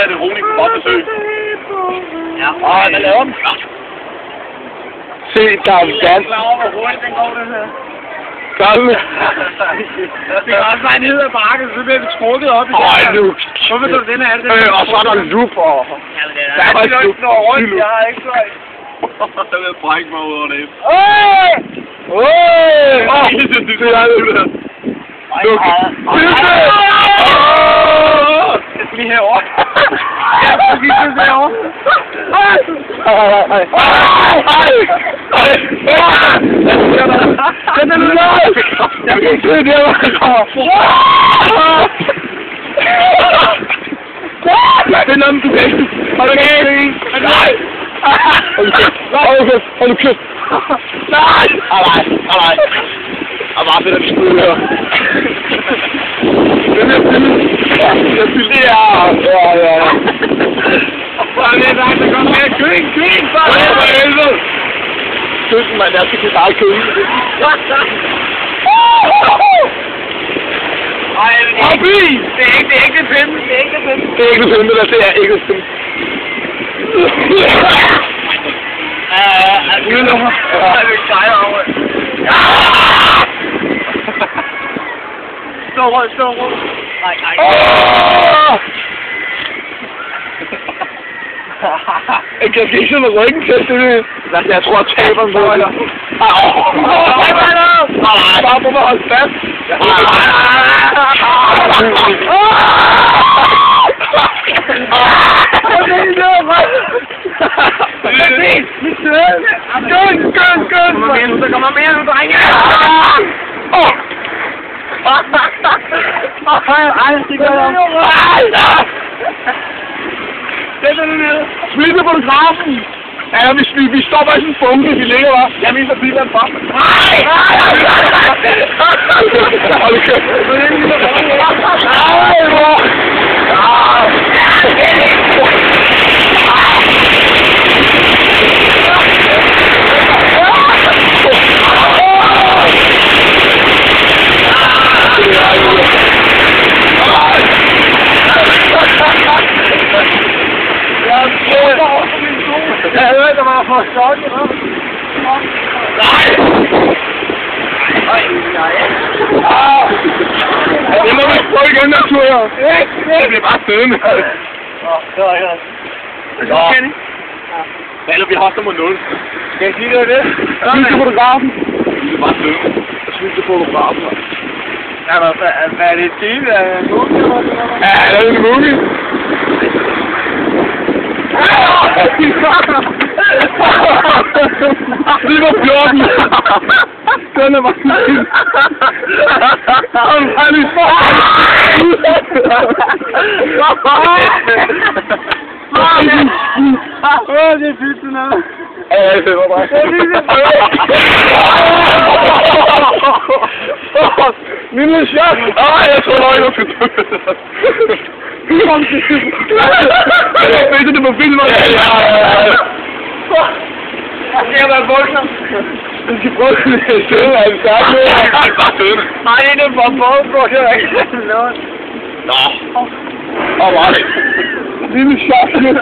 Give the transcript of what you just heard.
sat et roligt på besøg. Ja, Hvad laver den? Se, der er vand. Hvor hurtigt den går, det her. Kom. Det kan også være ned ad bakken, så bliver vi trukket op i det. Nu. Hvorfor du den her? Og så er der lup og... Jamen, det Der er ikke lup. noget rundt, jeg har ikke fløjt. Jeg vil brække mig ud over det. Det er det. Luk. Lige herovre. Ja, vi skal herovre. Den er løs! Jeg kan ikke se det her. Det er noget, du kan ikke. Hold nu kæft. Nej! Hold nu kæft. Nej! Nej. Og bare fedt, at vi skulle høre. Den er fyldt. Ja. Det er sagt, der kommer mere køen. Køkken, mand. Jeg skal ikke bare køkken. Ej, det er ikke det pinde. Det er ikke det pinde. Det er ikke det pinde, det er ikke det pinde. Udenummer. Jeg vil sejre over. Stå rød. Nej. Jeg kan ikke se med ryggen til det. Jeg tror, at taberen på dig. Bare på mig holde fast. Skøn! Der kommer mere nu, drenge! Ej, det gør jeg. Den er nede. Smid på fotografen. Ja, vi stopper i sådan en bunke, vi ligger der. Jeg mener, bilerne bare. Nej! Hold kæft. Nej, mor. Jeg hørte, der var for stort. Nej! Det må vi prøve igen, natur. Det bliver bare siddende. Det var ikke noget. Eller vi hoster mod 0. Skal jeg sige det? Smid til fotografen. Vi er bare siddende. Smid til fotografen. Hvad er det til? Er det en movie? Ja, det er en movie. Det var 14. Den er bare sådan. Han er for. Det er fyldt sådan. Ja, det var bare. Lille shot. Jeg tror nok, jeg skal dø. Kom til. Ved du det på film? Ja. Det har været voldsomt. Du skal prøve at sidde af en start med. Jeg er bare siddende. Nej, det er bare både, jeg har ikke noget. Nå. Alright. Lille shot med